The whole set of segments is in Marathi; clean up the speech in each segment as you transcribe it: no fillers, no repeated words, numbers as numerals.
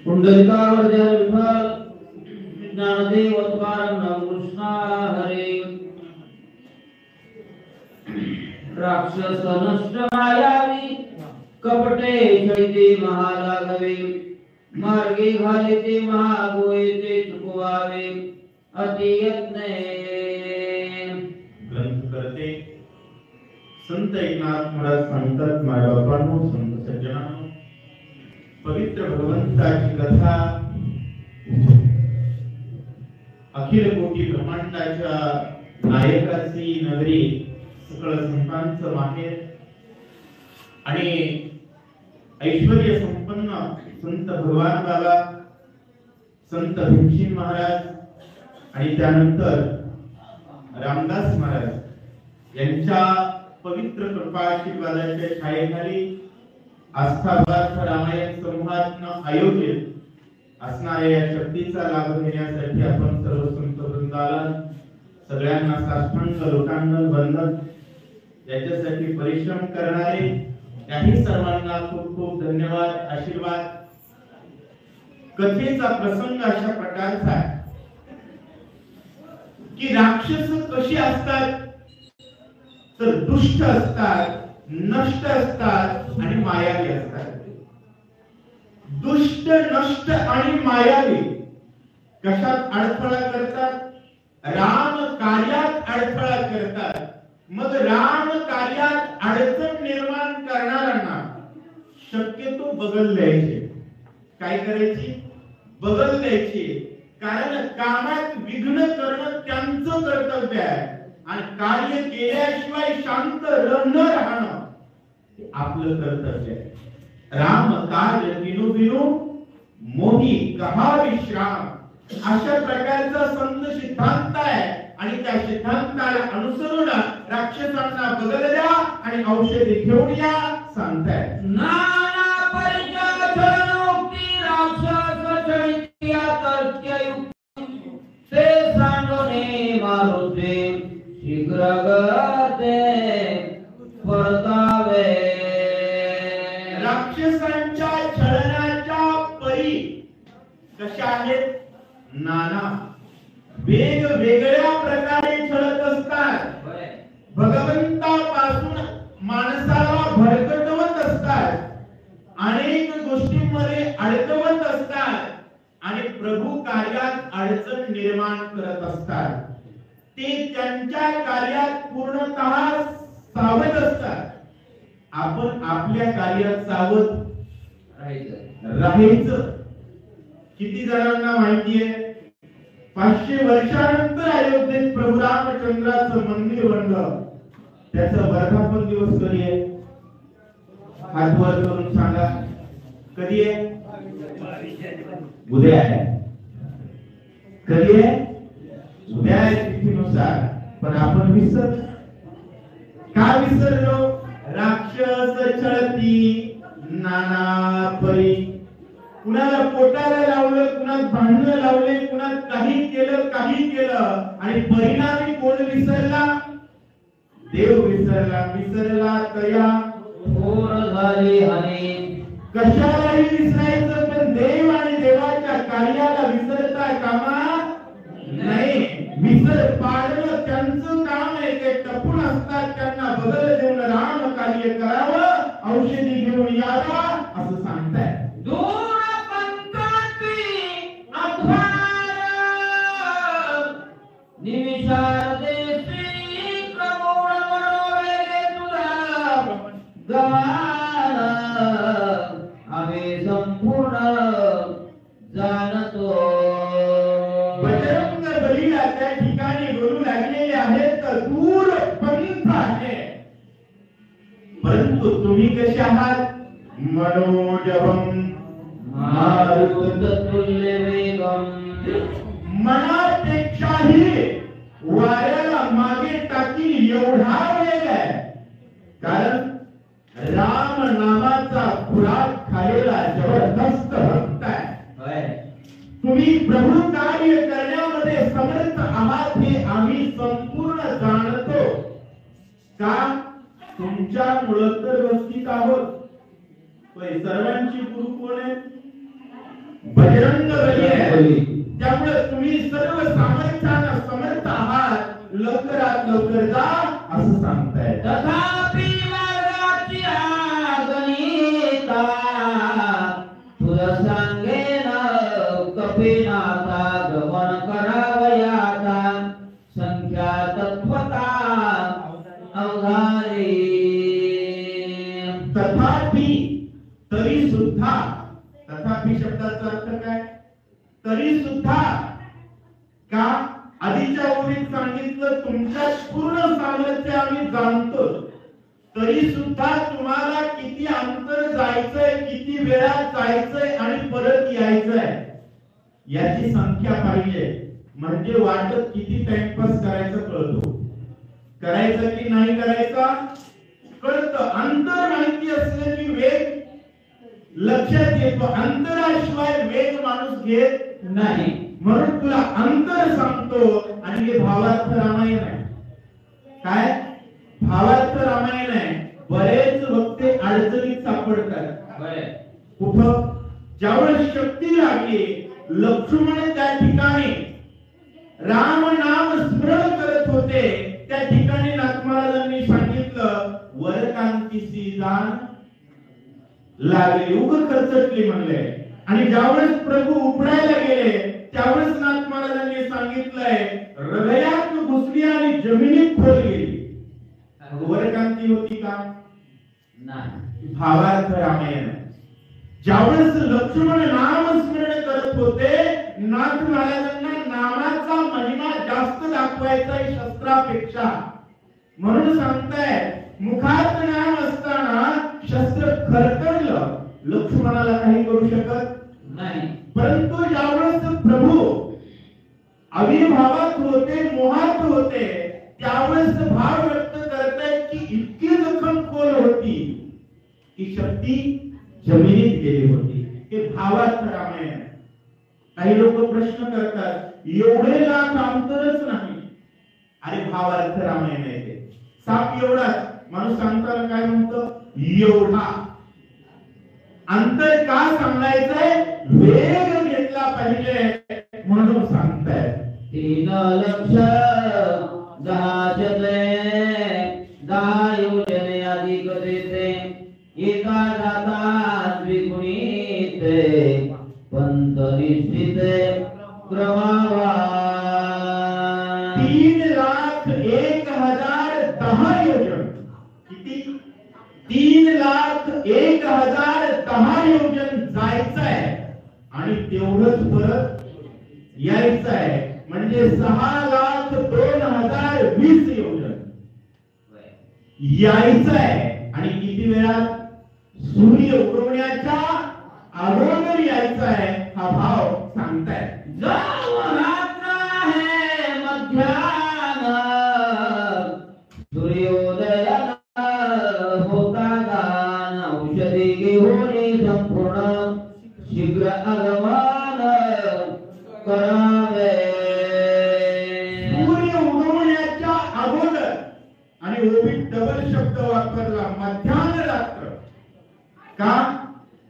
पुंडलिकावरदे विठ्ठल ज्ञानदेव तुकाराम कृष्णा हरे। राक्षस नष्ट मायावी कपटे छळीते महालाघवे मार्गे घालिते महागोयते चुकवावे अति यत्ने। ग्रंथ करते संत एकनाथ महाराज सांगतात, मायबापांनो, संत सज्जनांनो, पवित्र भगवंताची कथा अखिल कोटी ब्रह्मांडाच्या नायकाची नगरी, सकळ संतांचं माहेर आणि ऐश्वर्य संपन्न संत भगवान बाबा, संत भीमसेन महाराज आणि त्यानंतर रामदास महाराज यांच्या पवित्र कृपा आशीर्वादाच्या छायेखाली आस्थावार्थ रामायण समूहातनं आयोजित असणाऱ्या या शक्तीचा लाभ घेण्यासाठी आपण सर्व संत वृंदाला सगळ्यांना साष्टांग लोटांगण वंदन याच्यासाठी परिश्रम करणारे त्याही सर्वांना खूप खूप धन्यवाद, आशीर्वाद। कथेचा प्रसंग अशा प्रकारचा आहे की राक्षस कशी असतात तर दुष्ट असतात, नष्ट असतात आणि मायावी असतात। दुष्ट, नष्ट आणि मायावी कशात अडथळा करतात? राम कार्यात अडथळा करतात। मग राम कार्यात अडचण निर्माण करणाऱ्यांना शक्यतो बगल द्यायचे। काय करायची? बगल द्यायची। कारण कामात विघ्न करणं त्यांचं कर्तव्य आहे आणि कार्य केल्याशिवाय शांत न राहणं आपलं कर्तव्य आहे। राम कार्य बिनु बिनु मोही कहा विश्राम, अशा प्रकारचा संत सिद्धांत आहे आणि त्या सिद्धांताला अनुसरून राक्षसांना बगल द्या आणि औषधी घेऊन या सांगताय। नाना परिचय छळमुक्ती राक्षस छळिया तर्क्ययुक्ती ते सांडोने मारुते शीघ्र गते परतावे। राक्षसांच्या छळण्याच्या परी कशा आहेत? नाना, वेगवेगळ्या प्रकारे छळत असतात। भगवंतापासून माणसाला भरकटवत असतात, अनेक गोष्टींमध्ये अडकवत असतात आणि प्रभू कार्यात अडचण निर्माण करत असतात। ते त्यांच्या कार्यात पूर्णतः सावध असतात। आपण आपल्या कार्यात सावध राहायचं। किती जणांना माहिती आहे? 500 वर्षानंतर अयोध्येत प्रभू रामचंद्राचं मंदिर बनलं। त्याचा वर्धापन दिवस कधी आहे? हात वर करून सांगा, कधी आहे? उद्या आहे। कधी आहे? उद्या आहे तिथीनुसार। पण आपण का विसरलो? राक्षस छळती नाना परी। कुणाला पोटाला लावलं, कुणाला भांडणं लावले, कुणाला काही केलं आणि परिणामी कोण विसरला? देव विसरला। विसरला तया थोर झाले हने। कशालाही विसरायचं, पण देव आणि देवाच्या कार्याला विसरता कामा नाही। विसर पाडणं त्यांचं काम आहे। ते टपून असतात, त्यांना बदल देऊन राम कार्य करावं, औषधी घेऊन यावा असं सांगताय। आम्ही संपूर्ण जाणतो। बजरंग बलीला त्या ठिकाणी बोलू लागलेले आहेत तर दूर पंथ आहे। परंतु तुम्ही कसे आहात? मनोजवम मारुततुल्य वेगम। मनापेक्षाही वाऱ्याला मागे टाकी एवढा वेग आहे। कारण राम नामाचा खुराक खालेला जबरदस्त भक्त आहे। तुम्ही प्रभू कार्य करण्यामध्ये समर्थ आहात हे आम्ही संपूर्ण जाणतो। का? तुमच्यामुळे तर व्यवस्थित आहोत। नाही, सर्वांची गुरु कोण आहे? बजरंग बली आहे. त्यामुळे तुम्ही सर्व सामर्थ्याने समर्थ आहात, लवकरात लवकर जा असं सांगताय. तथापि मार्गाची गणिता तुला सांगेन कपिनाथा गमन करावयाता संख्या तत्वता अवधारे. तथापि तरी सुद्धा, तथापि शब्दाचा अर्थ काय? तरी सुद्धा. का? आधीच्या ओळीत सांगितलं तुमच्या पूर्ण सामर्थ्य आम्ही जाणतो, तरी सुद्धा तुम्हाला किती अंतर जायचंय, किती वेळा जायचंय आणि परत यायचंय याची संख्या पाहिजे. म्हणजे वाटत किती टाइमपास करायचं कळतो, करायचं की नाही करायचा कळतं. अंतर माहिती असलं की वेग लक्षात येतो. अंतराशिवाय वेग माणूस घेत नाही. म्हणून तुला अंतर सांगतो. आणि हे भावार्थ रामायण आहे. काय भावार्थ रामायण आहे? बरेच वक्ते अडचणीत सापडतात. कुठं? ज्यावेळेस शक्ती लागली, लक्ष्मण त्या ठिकाणी राम नाम स्मरण करत होते, त्या ठिकाणी नाथ महाराजांनी सांगितलं वरकांतीसी जाण लागली, उग खर्चटली म्हणले. आणि ज्यावेळेस प्रभू उपडायला गेले, त्यावेळेस नाथ महाराजांनी सांगितलंय हृदयात घुसली आणि जमिनीत खोल गेली. वरकांती होती का? नाही. भावार्थ रामायण. ज्यावेळेस लक्ष्मण नामस्मरण करत होते, नाथ महाराजांना नामाचा महिमा जास्त दाखवायचा आहे शस्त्रापेक्षा. म्हणून सांगताय मुखात नाम असताना शस्त्र खरखरलं, लक्ष्मणाला काही करू शकत नाही. परंतु ज्यावेळेस प्रभू अविर्भावात होते, मोहात होते, त्यावेळेस भाव व्यक्त करतायत की इतकी जखम खोल होती की शक्ती जमिनीत गेली होती. हे भावार्थ रामायण. काही लोक प्रश्न करतात एवढे लाख अंतरच नाही. अरे भावार्थ रामायण आहे ते. साप एवढाच. माणूस सांगताना काय म्हणतो? एवढा. अंतर का सांगायचंय? वेग घेतला पाहिजे म्हणून सांगताय. 3 लक्ष 10 शतके 10 योजने अधिक देते एका जातात द्विगुणित पंत निश्चित क्रमावा. 3,01,010 योजन. किती? 3,01,010 योजन जायचंय आणि तेवढंच परत यायचंय. म्हणजे 6,02,020 योजन यायचंय. आणि किती वेळात? सूर्य उगवण्याच्या अगोदर यायचंय. हा भाव सांगताय. जो रात्र है मध्यान्ह सूर्योदय होता गान औषधी घेऊन संपूर्ण शीघ्र आगमन करावे. सूर्य उगवण्याच्या अगोदर. आणि ओबीत डबल शब्द वापरला, मध्यान्ह रात्र. का?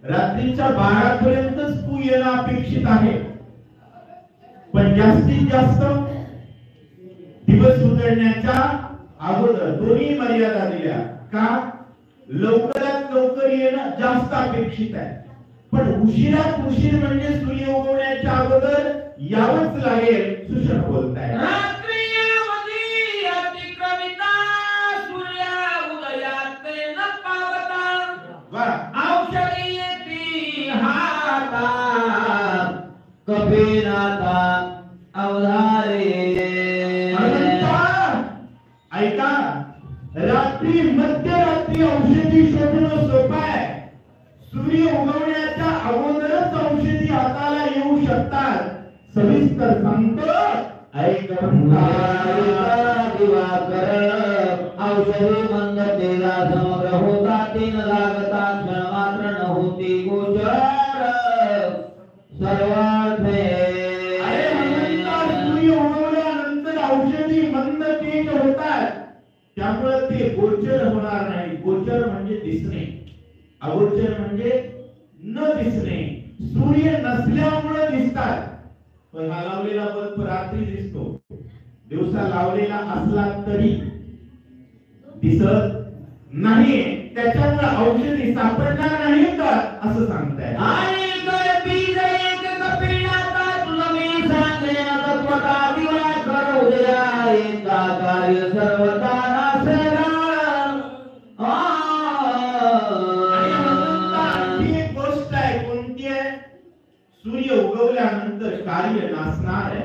रात्रीच्या 12 पर्यंतच तू येणं अपेक्षित आहे, पण जास्तीत जास्त दिवस उजळण्याच्या अगोदर. दोन्ही मर्यादा दिल्या. का? लवकरात लवकर येणं जास्त अपेक्षित आहे, पण उशिरात उशीर म्हणजे सूर्य उगवण्याच्या अगोदर यावंच लागेल. सुषण बोलताय. रात्रीमध्ये अतिक्रमिता सूर्य उदयात न पावता औषधी येती हाता कपिनाथा अवधारे. ऐका, रात्री मध्यरात्री औषधी शोधणं सोपं आहे. सूर्य उगवण्याच्या अगोदरच औषधी हाताला येऊ शकतात. सविस्तर सांगतो ऐक. दिवाकर औषधी मंद तेला समग्र होता 3 लागता क्षण मात्र न होती गोचर सर्वार्थे. सूर्य उगवल्यानंतर औषधी मंद तेज होतात, त्यामुळे ते गोचर होणार नाही. गोचर म्हणजे दिसणे, अगोचर म्हणजे न दिसणे, सूर्य नसल्यामुळे दिसतात. पण हा लावलेला बल्ब रात्री दिसतो, दिवसा लावलेला असला तरी दिसत नाही. त्याच्यामुळे औषधी सापडणार नाही का असं सांगताय. आणि बीज एक कपिलाचा तुला मी सांगेन तत्वता दिवा करू द्या एकदा कार्य सर्वता नासेना. ही एक गोष्ट आहे. कोणती आहे? सूर्य उगवल्यानंतर कार्य नासणार आहे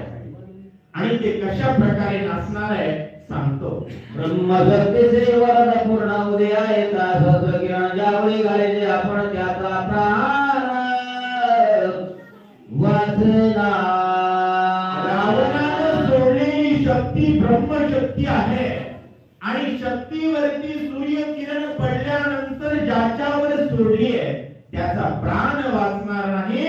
आणि ते कशा प्रकारे नासणार आहे सांगतो. ब्रह्मशक्तीचे वरद पूर्ण उदया येता सहस्र किरण ज्यावेळी घालीले आपण त्याचा प्राण वाचला. रावणानं सोडलेली शक्ती ब्रह्मशक्ती आहे आणि शक्तीवरती सूर्य किरण पडल्यानंतर ज्याच्यावर सोडली आहे त्याचा प्राण वाचणार नाही.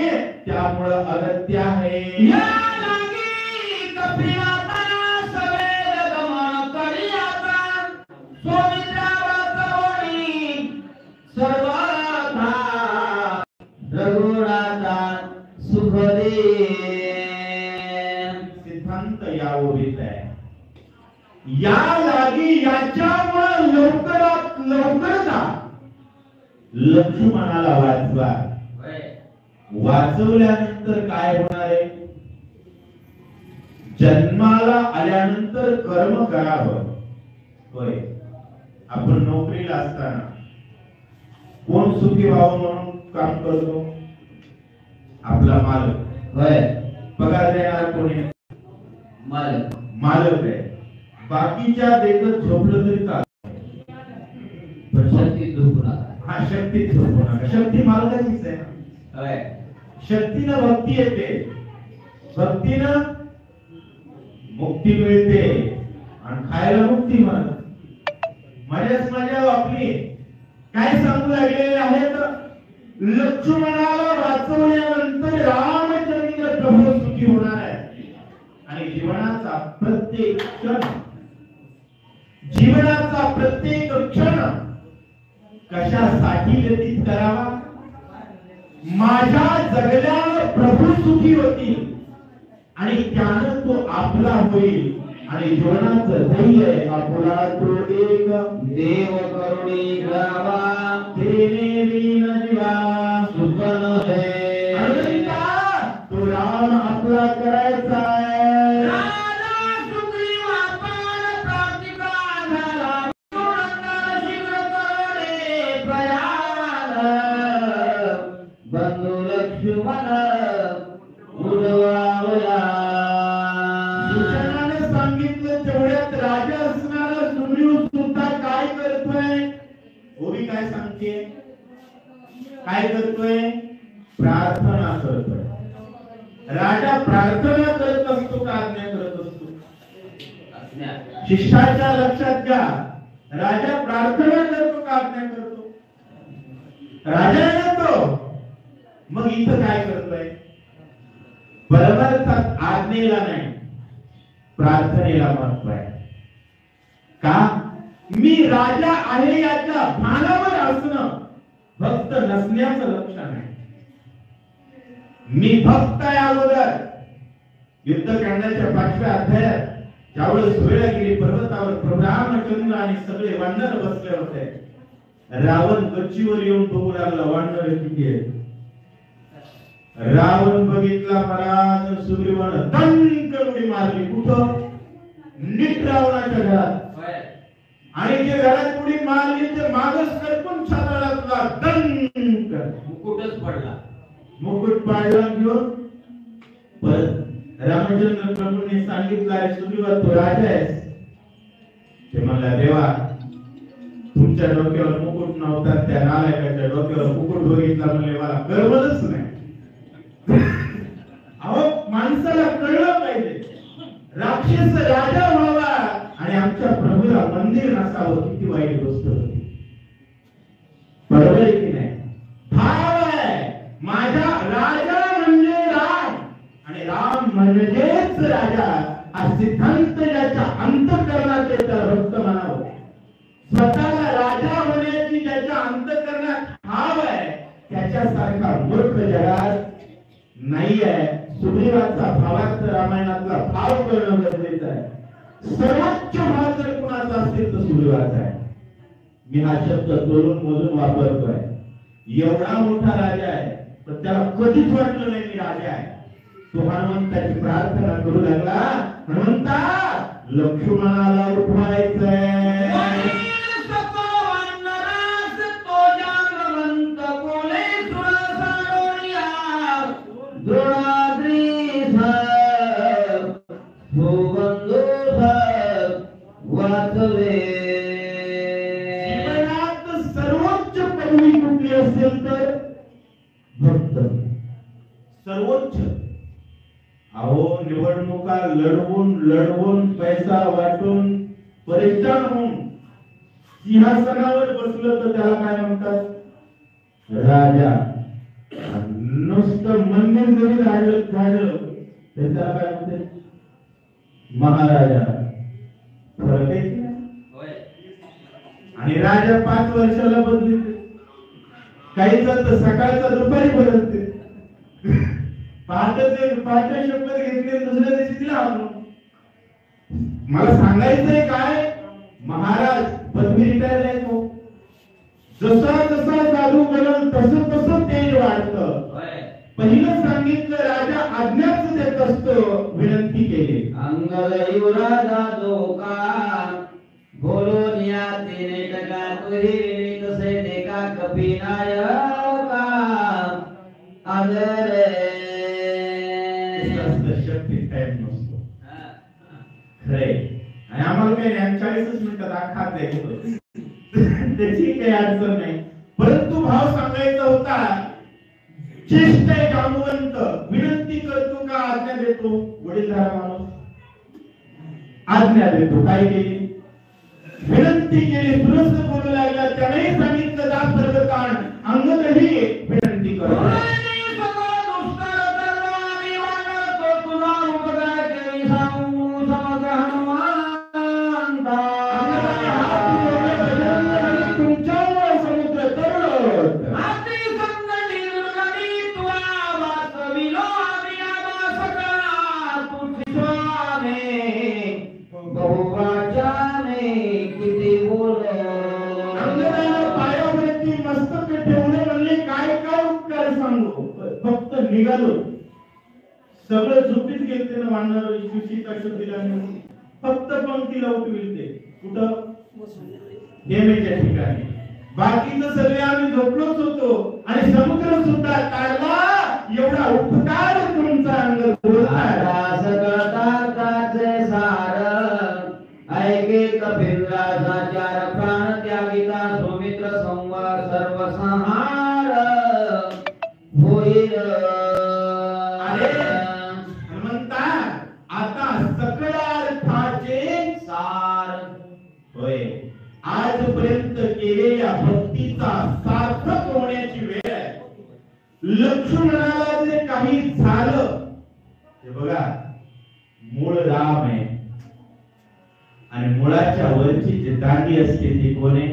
त्यामुळे अगत्य आहे. या लागी कपिलाचा सवेर गमन करियाचा स्वामित्रा वाचवणी सर्वथा रघुनाथा सुख दे. सिद्धांत यावरील आहे. या लागी याच्यामुळे लवकरात लवकर जा. लक्ष्मणाला वाचवा. वाचवल्यानंतर काय होणार आहे? जन्माला आल्यानंतर कर्म करावं. होय, आपण नोकरीला असताना कोण सुखी व्हावं म्हणून काम करतो? आपला मालक. होय, पगार देणारा कोणी? मालक. मालक आहे. बाकीच्या देखत झोपलं तरी चालतं, पण शक्ती झोपू नका. हा शक्ती झोपू नका. शक्ती मालकाचीच आहे. होय, शक्तीनं भक्ती येते, भक्तीनं मुक्ती मिळते आणि खायला मुक्ती म्हणत. मजाच मजा आपली. काय सांगू लागलेले आहेत? लक्ष्मणाला वाचवल्यानंतर रामचंद्र प्रभू सुखी होणार आहे आणि जीवनाचा प्रत्येक क्षण कशासाठी व्यतीत करावा? माझ्या जगल्यावर प्रभू सुखी होतील आणि त्यानं तो आपला होईल आणि जीवनाचं ध्येय आपला तो एक देव करुणी गावा देणे लीन जीवा सुपन है. तो राम आपला करायचा आहे. राजा सुग्रीव आपण प्राप्तिका झाला पुरंदर शीघ्र करोडे प्रयाण बंधू लक्ष्मण उडवावया. सूचनाने सांगितलं तेवढ्यात राजा असणारा सुग्रीव सुद्धा काय करतोय? ओवी काय सांगते? काय करतोय? प्रार्थना करतोय. राजा प्रार्थना करत असतो का आज्ञा करत असतो? शिष्टाचार लक्षात घ्या. राजा प्रार्थना करतो का आज्ञा करतो? राजा करतो. मग इथं काय करतोय? बरोबर आज्ञेला नाही, प्रार्थनेला महत्व आहे. का? मी राजा आहे याच्या भानावर असणं भक्त नसण्याचं लक्षण आहे. मी भक्त आहे. अगोदर युद्धकांडाच्या 5व्या अध्यायात ज्यावेळेस सूर्यगिरी पर्वतावर प्रभू रामचंद्र आणि सगळे वानर बसले होते, रावण गच्चीवर येऊन बघू लागला वानर किती आहे. रावण बघितला महाराज, सुग्रीवानं दणकन उडी मारली. कुठं? नीट रावणाच्या घरात. आणि जे घरात उडी मारली ते मागच करपून छाताला तुला दणकन मुकुटच पडला. मुकुट पाडला घेऊन परत रामचंद्र प्रभूंनी सांगितलं आहे, सुग्रीवा तू राजा आहेस. ते म्हणला, देवा तुमच्या डोक्यावर मुकुट नव्हता, त्या नालायकाच्या डोक्यावर मुकुट बघितला म्हणले मला कळवलंच नाही. अहो, माणसाला कळलं पाहिजे राक्षस राजा व्हावा आणि आमच्या प्रभूला मंदिर नसावं. किती वाईट गोष्ट होती. बरोबर आहे की नाही? भाव आहे माझा. राजा म्हणजे राम आणि राम म्हणजेच राजा. हा सिद्धांत ज्याच्या अंतःकरणात येतो भक्त म्हणावं. स्वतःला राजा होण्याची ज्याच्या अंतःकरणात भाव आहे त्याच्यासारखा करण्यासारखा मूर्ख जगात नाही आहे. सुग्रीवाचा भावार्थ रामायणातला भाव करणं गरजेचं आहे. सर्वोच्च भाव जर कुणाचा असेल तर सुग्रीवाचा आहे. मी हा शब्द तोलून मोजून वापरतोय. एवढा मोठा राजा आहे पण त्याला कधीच वाटलं नाही मी राजा आहे. तो हनुमंताची प्रार्थना करू लागला, हनुमंता लक्ष्मणाला उठवायचंय. सर्वोच्च पदवी कुठली असेल तर भक्त. सर्वोच्च. अहो निवडणुका लढवून पैसा वाटून परेशान होऊन सिंहासनावर बसलं तर त्याला काय म्हणतात? राजा. नुसतं मंदिर जरी झालं तर त्याला काय म्हणते? महाराजा. फरक आहे की नाही? आणि राजा 5 वर्षाला बदलते. काही तर सकाळचा दुपारी बदलते. पहाटे शपथ घेतली दुसऱ्या दिवशी तिला आणू. मला सांगायचंय काय, महाराज पदवी रिटायर नाही तो. जसा जसा जादू बनल तसं तेज वाढतं. पहिलं सांगितलं राजा आज्ञाच देत असतो, विनंती केली. अंगद युवराजा जो का बोलून या तिने टका तुही तसे देखा कपिनायका आदरे शक्ती टाइम नसतो. खरे आणि आम्हाला काही 40 मिनिटात आखात द्यायचं त्याची काही अडचण नाही. परंतु भाव सांगायचा होता. ज्येष्ठ जामवंत विनंती करतो का आज्ञा देतो? वडीलधारा माणूस आज्ञा देतो. काय केली? विनंती केली. दुरुस्त बोलू लागला. त्याने सांगितलं जा सर्वकाण. अंगदही विनंती करतो. फक्त निघालो. सगळं झोपीत गेलते ना वाढणार इच्छुशीता शब्दीला फक्त पंक्तीला उठविलते. कुठं? नेहमीच्या ठिकाणी. बाकीचं सगळे आम्ही झोपलोच होतो आणि समुद्र सुद्धा काढला. एवढा उपकार तुमचा अंग सार ऐके कपिलराजा चार प्राण त्यागिता सुमित्र संवार सर्व संहार होईल. अरे हनुमंता आता सकळ अर्थाचे सार होय. आजपर्यंत केलेल्या भक्तीचा सार्थक होण्याची वेळ आहे. लक्ष्मणाला जे काही झालं ते बघा, मूळ राम आहे आणि मुळाच्या वरची जी दांडी असते ती कोण आहे?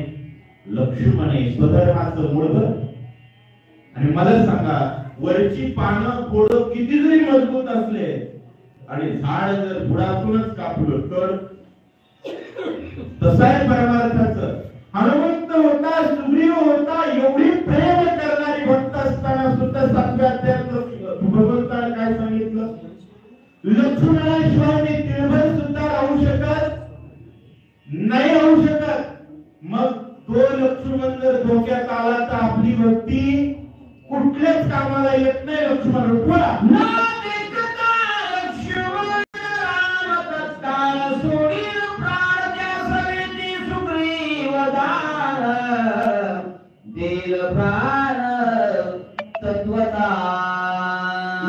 लक्ष्मण आहे. स्वधर्माचं मूळ. आणि मला सांगा, वरची पानं खोडं किती जरी मजबूत असले आणि झाड जर बुडातूनच कापलं तर तसं आहे परमार्थाचं. हनुमंत होता, सुग्रीव होता, एवढी प्रेम करणारी भक्त असताना सुद्धा 7व्या अध्यायात भगवंताने काय सांगितलं? लक्ष्मणाशिवाय मी तिळभर सुद्धा राहू शकत नाही, राहू शकत. मग तो लक्ष्मण जर धोक्यात आला तर आपली भक्ती कुठल्याच कामाला येत नाही. लक्ष्मण उठवा.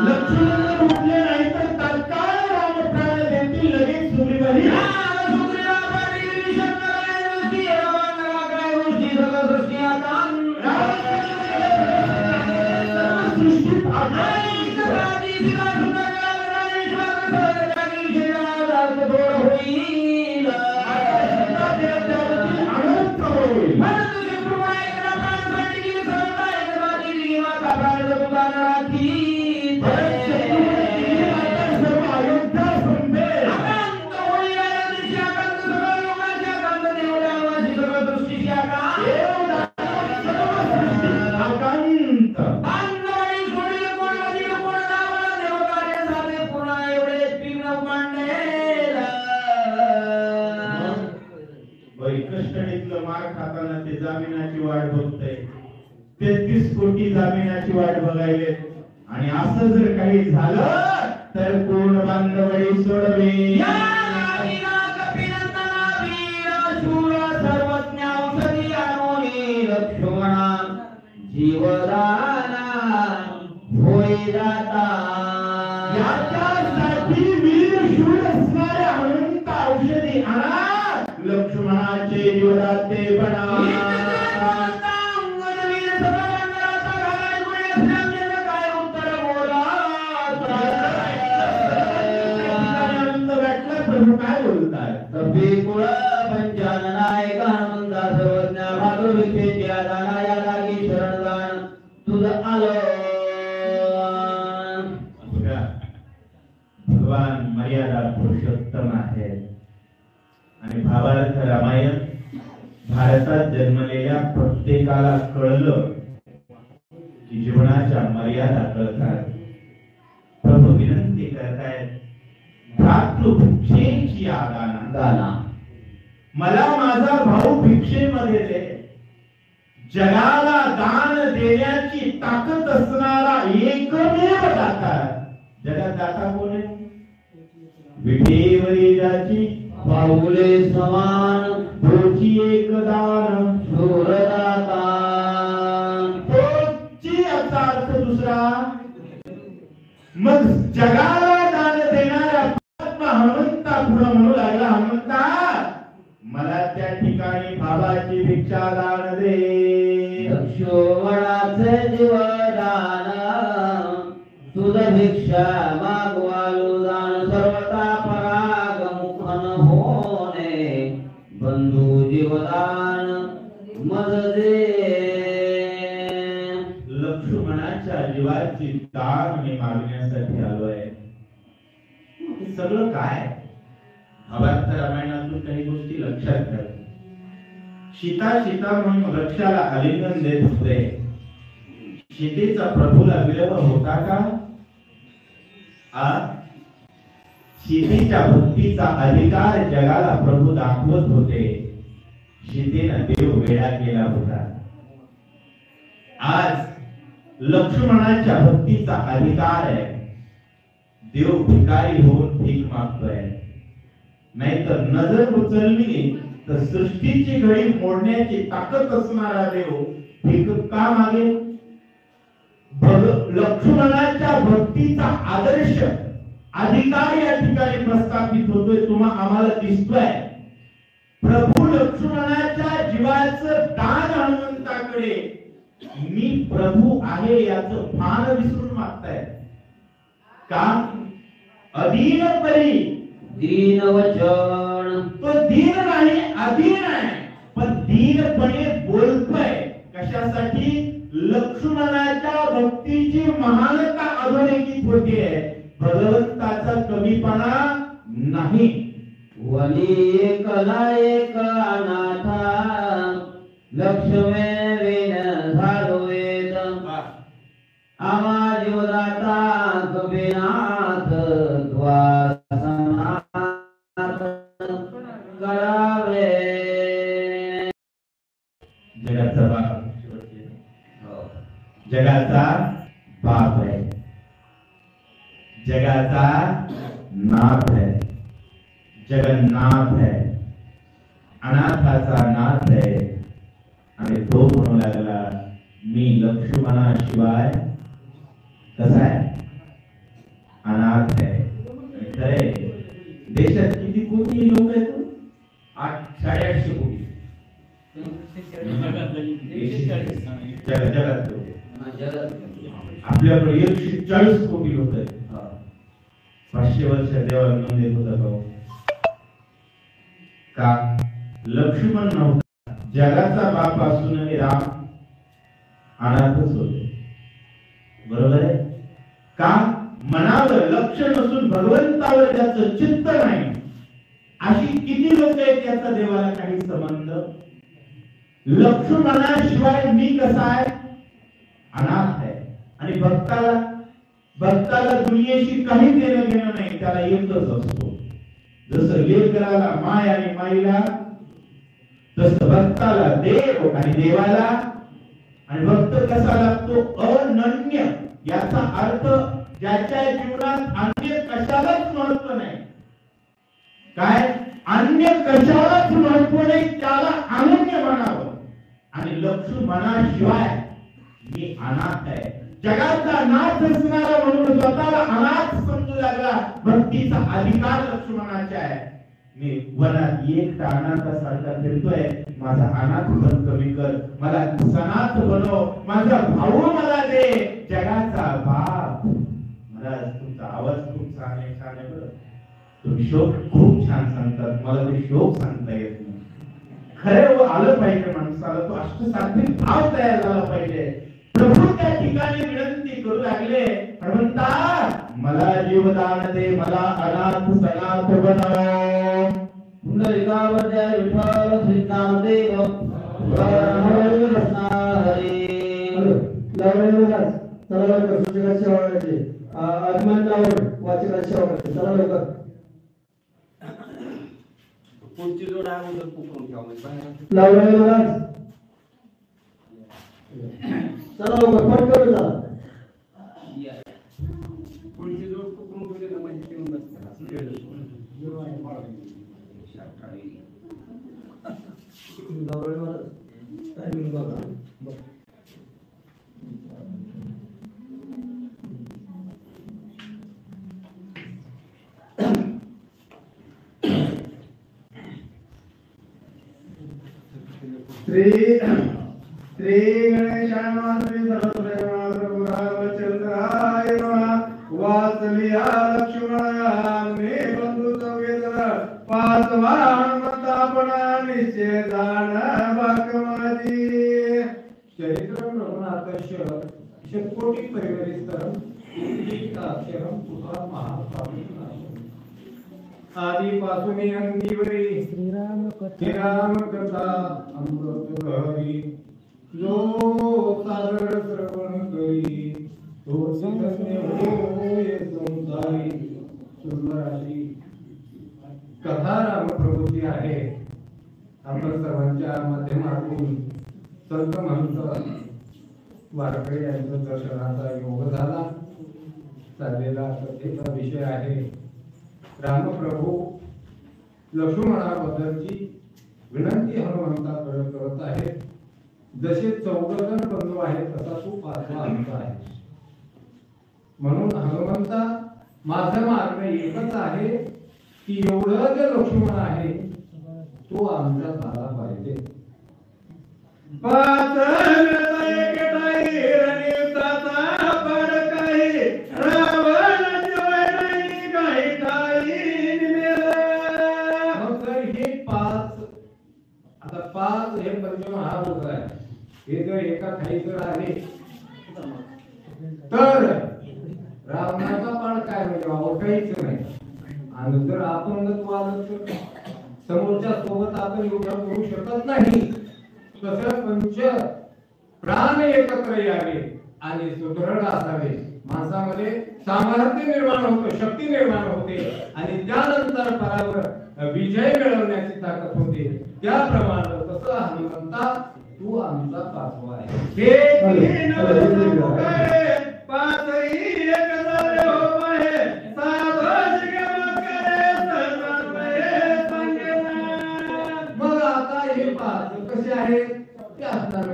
लक्ष्मण उठले नाही तर तत्काळ राम प्राण देतील. लगेच सुग्रीवाही सुलतान राखी सर्व अयोध्या संपेल. अनंत होई आयुष्य अनंत सगळं लोकांचे अनंत देवदेवाची सगळं दृष्टीची आकाश अकांत बांधवाई सोडील कोण वजीर कोण नावाला देव कार्य साधे पुन्हा एवढे तीन मांडेला कष्टणीतलं मार खाताना ते जामिनाची वाट बघतय. 33 कोटी जामिनाची वाट बघायले आणि असं जर काही झालं तर कोण बांधवडी सोडवे. या नाविना कपिनंदना वीर शूर सर्वज्ञ औषधी आणोनी लक्ष्मणा जीवदाना होई जाता. याच्यासाठी वीर शूर असणारे अनंत औषधी आणा. लक्ष्मणाचे जीवदाते बना. काय उत्तर बोला प्रभू काय बोलतात. कपी कुळ पंचाननायक हनुमंता सर्वज्ञ भागवतेची आदाना या लागी शरणदान तुझं आलं. भगवान मर्यादा पुरुषोत्तम आहे आणि भावार्थ रामायण भारतात जन्मलेल्या प्रत्येकाला कळलं की जीवनाच्या मर्यादा कळतात. प्रभू विनंती करतायत भ्रातृभिक्षेची आदाना. गाना मला माझा भाऊ भिक्षेमध्ये दे. जगाला दान देण्याची ताकद असणारा एकमेव दाता. जगात दाता कोण आहे. विठेवरी ज्याची पाऊले समान तोची एक दान शूरदाता. तोची याचा अर्थ दुसरा. मग जगाला दान देणारा परमात्मा हनुमंता पुढे म्हणू लागला हनुमंता मला त्या ठिकाणी भावाची भिक्षा दान दे. लक्ष्मणाचे जीवदान तुझ भिक्षा मागवालू दान सर्वता पराग मुखन होणे बंधू जीवदान मज दे. लक्ष्मणाच्या जीवाची दान मी मागण्यासाठी आलोय. हे सगळं काय. भावार्थ रामायणातून काही गोष्टी लक्षात ठेव. सीता सीता म्हणून वृक्षाला आलिंगन देत होते. सीतेचा प्रभूला विलंब होता का. सीतेच्या भक्तीचा अधिकार जगाला प्रभू दाखवत होते. सीतेनं देव वेडा केला होता. आज लक्ष्मणाच्या भक्तीचा अधिकार आहे. देव भिकारी होऊन भीक मागतोय. नाहीतर नजर उचलली तर सृष्टीची घडी मोडण्याची ताकद असणारा देव भीक का मागेल. लक्ष्मणाच्या भक्तीचा आदर्श अधिकार या ठिकाणी प्रस्थापित होतोय. तुम्हाला आम्हाला दिसतोय. प्रभू लक्ष्मणाच्या जीवाचं दान हनुमंताकडे मी प्रभू आहे याचं भान विसरून मागताय का. अधीन परी दीन वचन तो दीन नाही अधीन आहे. पण दीनपणे बोलतोय कशासाठी. लक्ष्मणाच्या भक्तीची महानता अधोरेखित होते. भगवंताचा कमीपणा नाही. वनी एकला एक अनाथा लक्ष्मे विन झालो वेद आमा जीवदाता कपिनाथ द्वासनाथ करावे. जगाचा बाप जगाचा बाप आहे. जगाचा नाथ है. जगन्नाथ है. अनाथाचा नाथ है. आणि तो म्हणू लागला मी लक्ष्मणाशिवाय कसा आहे अनाथ आहे. खरे देशात किती कोटी लोक आहेत. 800-850 कोटी. जगात आपल्याकडे 140 कोटी लोक आहेत. 500 वर्ष देवाला नोंद देत होता का. लक्ष्मण नव्हता. जगाचा बाप असूनही राम अनाथच होते. बरोबर आहे का? मनावर लक्ष नसून भगवंतावर त्याचं चित्त नाही, अशी किती लोक आहेत याचा देवाला काही संबंध? लक्ष्मणाशिवाय मी कसा आहे? अनाथ आहे. आणि भक्ताला दुनियेशी काही देणं घेणं नाही, त्याला एकच असतो. जसं लेकराला माय आणि माईला, तसं भक्ताला देव आणि देवाला. आणि भक्त कसा लागतो? अनन्य. याचा अर्थ ज्याच्या जीवनात अन्य कशालाच महत्व नाही. काय? अन्य कशालाच महत्व नाही, त्याला अनन्य म्हणावं. आणि लक्ष्मणाशिवाय मी अनाथ आहे. जगाचा नाथ असणारा म्हणून स्वतःला अनाथ समजू लागला. भक्तीचा अधिकार लक्ष्मणाचा आहे. मी वनात एकटा अनाथासारखा फिरतोय, माझा अनाथपण कमी कर, मला सनाथ बनव, माझा भाऊ मला दे, जगाचा बाप. मला तुमचा आवाज खूप छान आहे, छान आहे बरं. तुम्ही शोक खूप छान सांगतात, मला ते शोक सांगता येत नाही. खरं आलं पाहिजे माणसाला, तो अष्टसात्विक भाव तयार झाला पाहिजे. प्रभू त्या ठिकाणी विनंती करू लागले, भगवंता मला जीवदान दे, मला अनाथ सनाथ बनव. पुंडलिकावर जय विठ्ठल श्री नामदेव हरे. लावण्याला चला लवकर सूचकाची सेवा करायची. अभिमान लावून वाचकाची सेवा करायची. चला लवकर. पुढची जोड अगोदर पुकरून ठेवा. लावण्याला चला लवकर फोन करू चला. पुढची जोड पुकरून ठेवली ना म्हणजे ठेवून बसते. टायमिंग बघा. श्री गणेशाय नमः. श्री सरस्वती चंद्राय नमः. वासलिया लक्ष्मणाय मे बंधू सवेदना पाचवा हनुमंतापणा निषेधान बाकमाजी. चरित्र रघुनाथस्य शतकोटी परिवरिस्तरम अक्षरम पुरा महास्वामी. आदिपासून अंगीवरी श्रीराम कथा अमृत हरी. जो सादर श्रवण करी तो धन्य होय संसारी. सुंदर अशी कथा रामप्रभूची आहे. आपण सर्वांच्या माध्यमातून संत महंत वारकरी यांचा दर्शनाचा योग झाला. चाललेला कथेचा विषय आहे रामप्रभू लक्ष्मणाबद्दलची विनंती हनुमंताकडे करत आहे. जसे 14 जण बंधू आहेत तसा तू 5वा अंक आहे. म्हणून हनुमंता माझं मागणं एकच आहे की एवढं जे लक्ष्मण आहे तो आमचा झाला पाहिजे. पाच हे पंचमहाभूत आहे. हे जर एका खाईकर आले तर रावणाचा पाळ काय म्हणजे ओळखायच नाही. आणि जर अपंगत्व आलं तर समोरच्या सोबत आपण एवढं करू शकत नाही. तसं पंच प्राण एकत्र यावे आणि सुदृढ असावे. माणसामध्ये सामर्थ्य निर्माण होतं, शक्ती निर्माण होते आणि त्यानंतर परावर विजय मिळवण्याची ताकद होते. त्याप्रमाणे तसं हनुमंता तू आमचा 5वा आहे. मग आता हे 5 कसे आहेत ते असणार.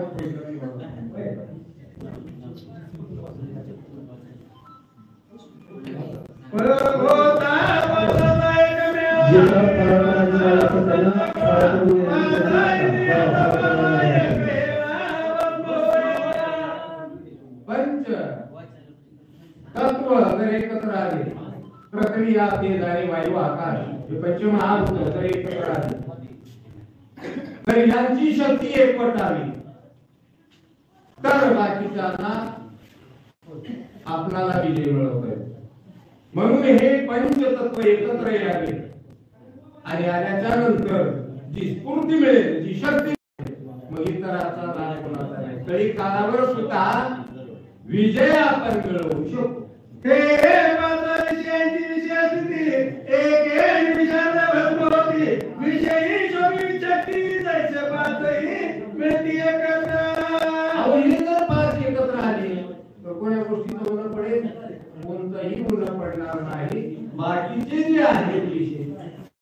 पंच तत्व जर एकत्र आले, प्रक्रिया तेज आणि वायू आकाश हे पंचमहाभूत जर एकत्र आले तर यांची शक्ती एकवट आली तर बाकीच्यांना आपणाला विजय मिळवता येतो. म्हणून हे पंचतत्व एकत्र यावे आणि आल्याच्या नंतर जी स्फूर्ती मिळेल, जी शक्ती मग इतराचा नाश कोणाचा नाही. कळी काळावर सुद्धा विजय आपण मिळवू शकतो. हे पाताळीची विषयास्थिती एक निमिषाला भस्मोती विषयी शोभी चक्री जैसे पातळी मिळती एकत्र. अहो हे जर पाच एकत्र आले तर कोणत्या गोष्टीचं गुण पडेल? कोणताही गुण पडणार नाही. बाकीचे जे आहेत विषय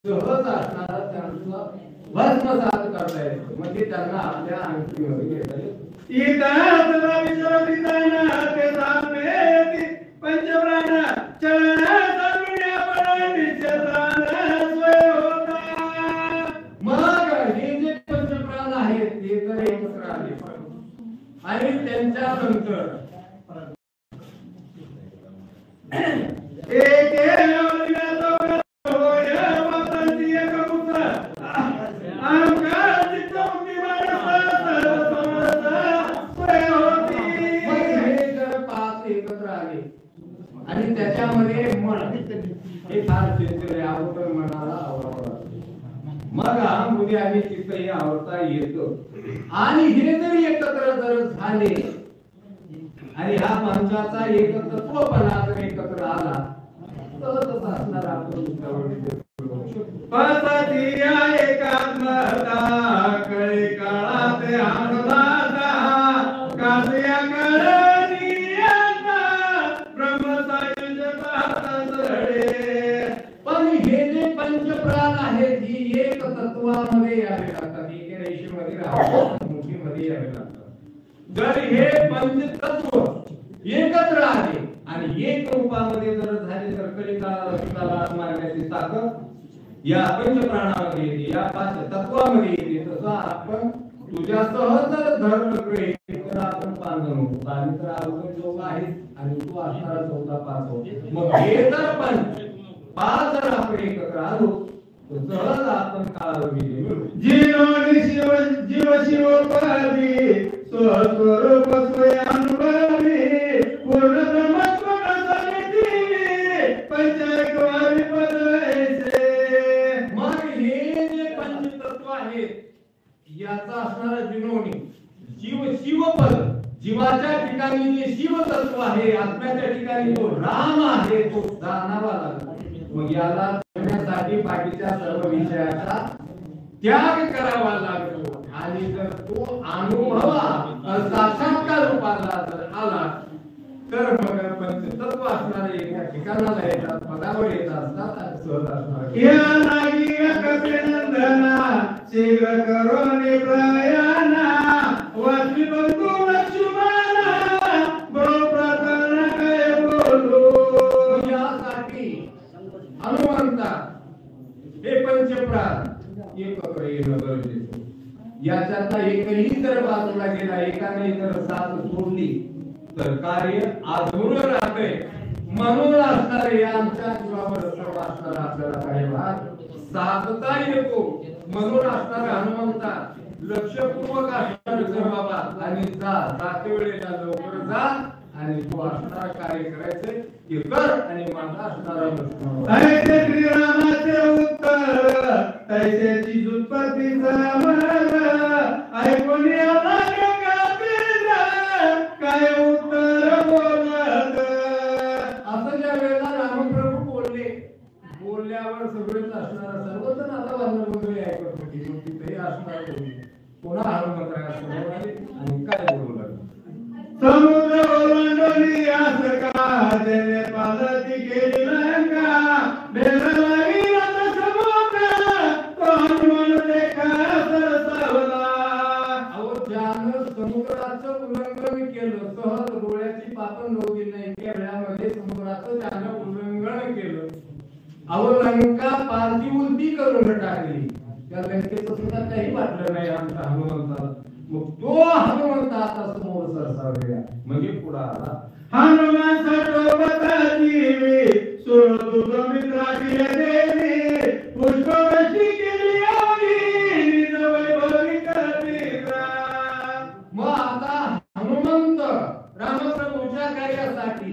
सहज असणारा त्यांचा भस्मसात करता येतो. म्हणजे त्यांना आपल्या अंगठीमध्ये घेता येतो. इतासला विसरती जाना ते सामेती पंचप्राण चलन सगुण्या परानिचतान स्वय होता. मग हे जे पंचप्राण आहेत ते जर एकत्र आले आणि त्यांच्यानंतर एक होय वापरती एक पुत्र आमका चित्तवती मानस स्वय होती. हे जर पाच एकत्र आले आणि त्याच्यामध्ये मन हे फार चिंतले अगोदर मनाला आवडतं. मग अहंबुद्धी आणि चित्त हे आवडता येतं आणि हे जर एकत्र जर झाले आणि हा पंचाचा एकत्रत्वपणा जर एकत्र आला तर तसा असणार आपण पततिया एकात्मता कळे काळात आनंदाता कासिया करनियता ब्रह्मसायुज्यता सडे. पण हे जे पंचप्राण आहेत ही एक तत्वामध्ये यावे लागतात. एक रेषेमध्ये राहतात, मुठीमध्ये यावे लागतात. जर हे पंचतत्व एकत्र आले आणि एक रूपामध्ये जर झाले तर कलिकाला सुद्धा मारण्याची ताकद या पंचप्राणामध्ये येते, या पाच तत्वामध्ये येते. तसं आपण तुझ्या सहज जर धर्म तर आपण 5 जण होतो आणि तर अजून लोक आहेत आणि तू असणारा 14-5 होतो. मग हे जर पण 5 जर आपण एकत्र आलो तर सहज आपण काळ विजय मिळू. जीव शिवोपाधी स्वस्वरूप स्वयंभवी पूर्ण ब्रह्मत्व प्रसन्नती पंचैकवारी पदैसे. मग हे जे पंचतत्व आहेत याचा असणारा जिनोनी शिवपद, जीवाच्या ठिकाणी जे शिवतत्व आहे, आत्म्याच्या ठिकाणी जो राम आहे तो जाणावा लागतो. मग याला करण्यासाठी बाकीच्या सर्व विषयाचा त्याग करावा लागतो आणि जर तो अनुभवा साक्षात्कार रूपाला जर आला तर मग पंचतत्व असणारे एका ठिकाणाला येतात, पदावर येत असतात आणि सहज असणार. या नागी कपिनंदना शीघ्र करोनी प्रयाणा वाचवी बंधू लक्ष्मणा बहुप्रकरण काय बोलू. यासाठी हनुमंता हे पंचप्राण एकत्र येणं गरजेचं. याच्यातला एकही जर बाजूला गेला, एकाने जर साथ सोडली तर कार्य अधुरं राहते. म्हणून असणारे आमच्या जीवावर सर्व असणारा आपल्याला काही भाग साधता येतो. म्हणून असणारा हनुमंता लक्षपूर्वक असणार कर बाबा आणि जाते वेळेला लवकर जा आणि तू असणारा कार्य करायचे ते कर आणि माझा असणारा लक्ष्मण. ऐसे श्रीरामाचे उत्तर तैसेची उत्पत्ती ऐकून आला काय उत्तर बोलत. असं ज्या वेळेला रामप्रभू बोलल्यावर सगळेच असणार सर्वजण आता वंदे ऐकत होती. तिथे असणार पुन्हा हनुमंतराया समोर आले आणि काय बोलू लागले. समुद्र ओलांडोली आसका देवे पालती केली लंका बेलवाई रथ समुद्र तो हनुमान देखा सरसावला. अहो ज्यानं समुद्राचं उल्लंघन केलं, सहज डोळ्याची पापण नव्हती नाही त्या वेळामध्ये समुद्राचं त्यानं उल्लंघन केलं. अहो लंका पारती उलटी करून टाकली. त्या लंकेचं सुद्धा काही वाटलं नाही आमच्या हनुमंताला. मग तो हनुमंत आता समोर सरसावला म्हणजे पुढे आला. हनुमान सर्वता जीवी सुरदूत मित्राची देवी पुष्पवृष्टी केली आवी निज वैभवी कबीरा. मग आता हनुमंत रामप्रभूच्या कार्यासाठी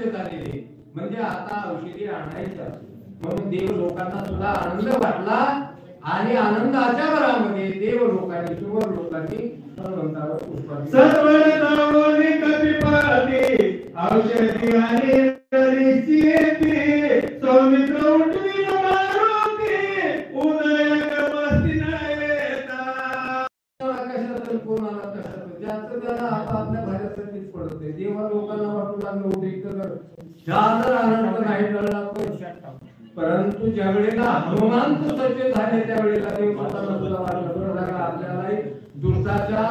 स्वच्छ झालेले, म्हणजे आता औषधी आणायच्या, म्हणून देव लोकांना सुद्धा आनंद वाटला आणि आनंदाच्या भरामध्ये देव लोकांनी सुवर लोकांनी हनुमंतावर पुष्पांजली सर्वनावनी कपिपाती औषधी आणि तरीची येते सौमित्र उठवी मारुती उदयक मस्ती नाही येता. कशातून कोणाला कशातून ज्याचं त्याला आपापल्या भाज्यासाठीच पडते. देवा लोकांना वाटू लागलं होते तर ज्यादा आनंद नाही टळला परंतु ज्या वेळेला हनुमान सज्ज झाले त्यावेळेला देव लोकांना तुला वाटलं आपल्याला दुर्ताच्या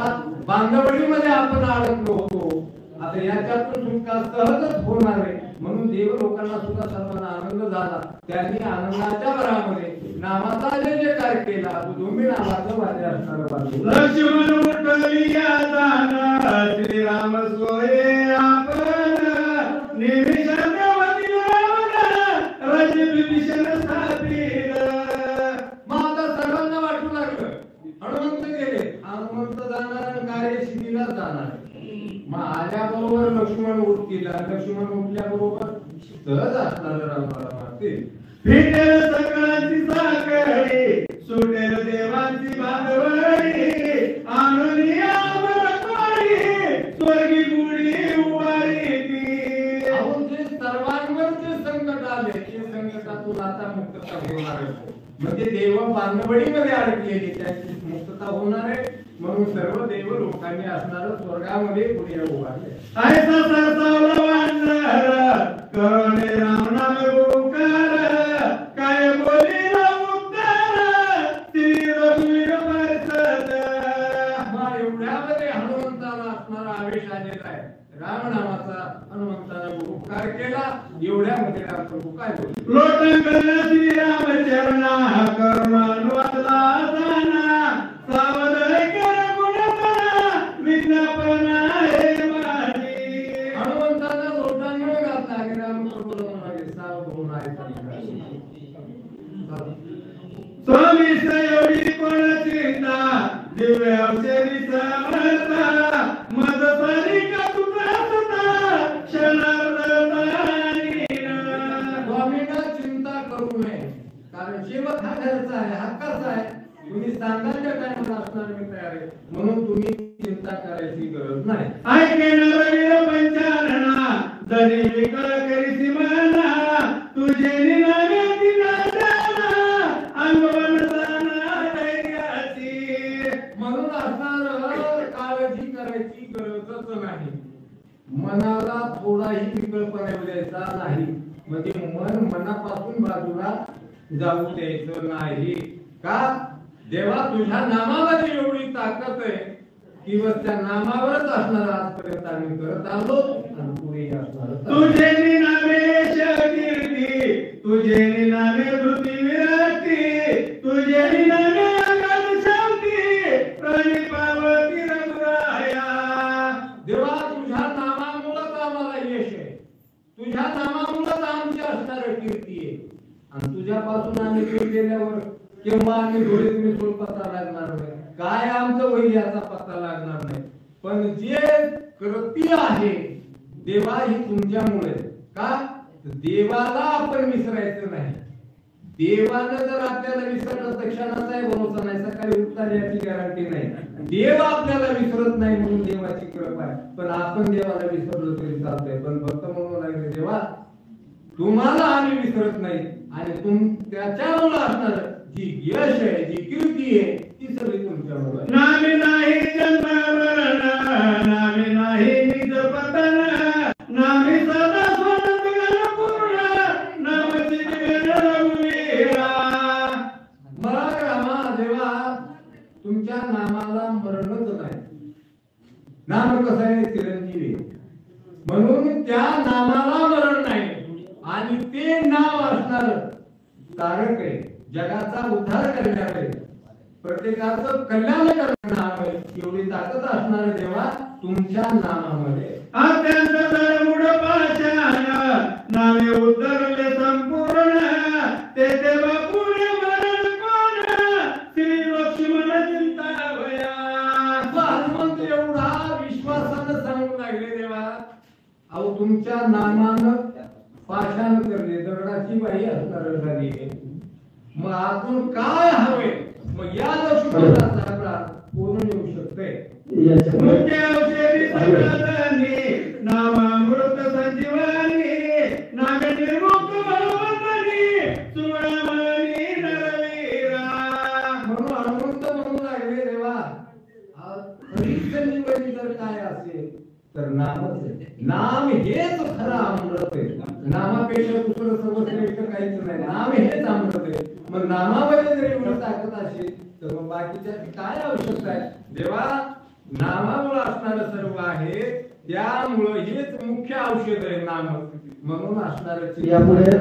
बांधवडीमध्ये आपण अडकलो होतो, आता याच्यातून सुटका सहजच होणार आहे. म्हणून देव लोकांना सुद्धा सर्वांना आनंद झाला. त्यांनी आनंदाच्या भरामध्ये नामाचा जयकार केला. तुम्ही नामाचं वाद्य असणार बाजू लक्ष्मण उठलिया जाना श्रीराम सोये आपण निमिषात वती रावण रजविभीषण स्थापित. मग आता सर्वांना वाटू लागलं हनुमंत गेले, हनुमंत जाणार आणि कार्य सिद्धीला जाणार. मग आल्याबरोबर लक्ष्मण उठतील, लक्ष्मण उठल्याबरोबर सहज असणार रामरामाचे फिटेल सकळांची साखळी सुटेल देवांची भागवडी आणून आमरवाडी स्वर्गी गुढी उभारी ती. अहो जे सर्वांवर जे संकट आले ते संकटातून आता मुक्तता होणार आहे. म्हणजे देव बांधवडीमध्ये अडकलेली त्यांची मुक्तता होणार आहे. म्हणून सर्व देव लोकांनी असणार स्वर्गामध्ये पुढे उभारले. ऐसा सरसावला वानर करुणे राम नाम गुरुकार काय बोली मुक्तार श्री रघुवीर परिषद. मग एवढ्यामध्ये हनुमंताला असणारा आवेश आलेला आहे. रामनामाचा हनुमंताने उपकार केला. एवढ्यामध्ये रामप्रभू काय बोलले? लोटंगण श्रीराम चरणा करुणानुवादला जाना सावध कर गुणपणा विज्ञापना हे माझी. हनुमंताने लोटांगण घातला की रामप्रभूला म्हणाले सावध आहे स्वामी एवढी कोण चिंता दिव्य औषधी समर्था मद सारिका तुझा सुता स्वामींना चिंता करू नये, कारण सेवक हा घरचा आहे, हक्काचा आहे. तुम्ही सांगायच्या टाइमला असणार मी तयार आहे, म्हणून तुम्ही चिंता करायची गरज नाही. ऐके नरवीर पंचानना जरी विकल करीसी मना तुझे निनावे दिना जाना अंगवन जाना दैर्याची. म्हणून असणार काळजी करायची गरजच नाही. मनाला थोडाही विकल्पना द्यायचा नाही. म्हणजे मन मनापासून बाजूला जाऊ द्यायचं नाही. का? देवा तुझ्या नामामध्ये एवढी ताकद आहे की बस त्या नामावरच असणार आजपर्यंत आम्ही करत आलो आणि पुढे असणार. तुझे निनावे कीर्ती तुझे निनावे धृती विराटी तुझे निनावे अगल शांती प्राणी पावती रघुराया. देवा तुझ्या नामामुळेच आम्हाला यश आहे, तुझ्या नामामुळेच आमची असणार कीर्ती आहे. आणि तुझ्यापासून आम्ही दूर गेल्यावर केव्हा आम्ही डोळे तुम्ही सोड पत्ता लागणार नाही, काय आमचं वय याचा पत्ता लागणार नाही. पण जे कृती आहे देवा ही तुमच्यामुळे. का? देवाला आपण विसरायचं नाही. देवानं जर आपल्याला विसरलं तर क्षणाचाही भरोसा नाही, सकाळी उठताना याची गॅरंटी नाही. देव आपल्याला विसरत नाही म्हणून देवाची कृपा आहे. पण आपण देवाला विसरलो तरी चालतंय. पण भक्त म्हणून लागले देवा तुम्हाला आम्ही विसरत नाही आणि त्याच्यामुळे असणार जी यश आहे जी कीर्ती आहे ती सगळी तुमच्यामुळे. नामी नाही जन्मवरण नामी नाही निज पतन नामी सदा स्वतंत्र पूर्ण नामची दिव्य रघुवीरा. मग रामा देवा तुमच्या नामाला मरणच नाही. नाम कसं आहे? चिरंजीवी. म्हणून त्या नामाला मरण नाही आणि ते नाव असणार तारक आहे, जगाचा उद्धार करणार आहे, प्रत्येकाचं कल्याण करणार नाव आहे. एवढी ताकद असणार देवा तुमच्या नामामध्ये. अत्यंत जडमुड पाषाण नामे उद्धरले संपूर्ण तेथे बापुरे मरण कोण श्री लक्ष्मण चिंता भया. हनुमंत एवढा विश्वासानं सांगू लागले देवा अहो तुमच्या नामानं नाम पाषाण करणे दगडाची बाई असणार झाली. मग आतून काय हवे मग या लक्ष्मणाचा सगळा पूर्ण येऊ शकते. याच्यामुळे मुख्य औषधी सगळ्यांनी नामामृत संजीवनी नाम निर्मुक्त भगवंतनी सुरमणी नरवीरा. म्हणून हनुमंत म्हणून लागले देवा हरिचंदीवरी जर काय असेल तर नामच आहे. नाम हेच खरं अमृत आहे. नामापेक्षा दुसरं सर्वश्रेष्ठ काहीच नाही. नाम हेच अमृत आहे. मग नामामध्ये जर एवढी ताकद असेल तर मग बाकीच्या काय आवश्यकता आहे. देवा नामामुळे असणारं सर्व आहे त्यामुळं हेच मुख्य औषध आहे नाम. म्हणून असणारं यापुढे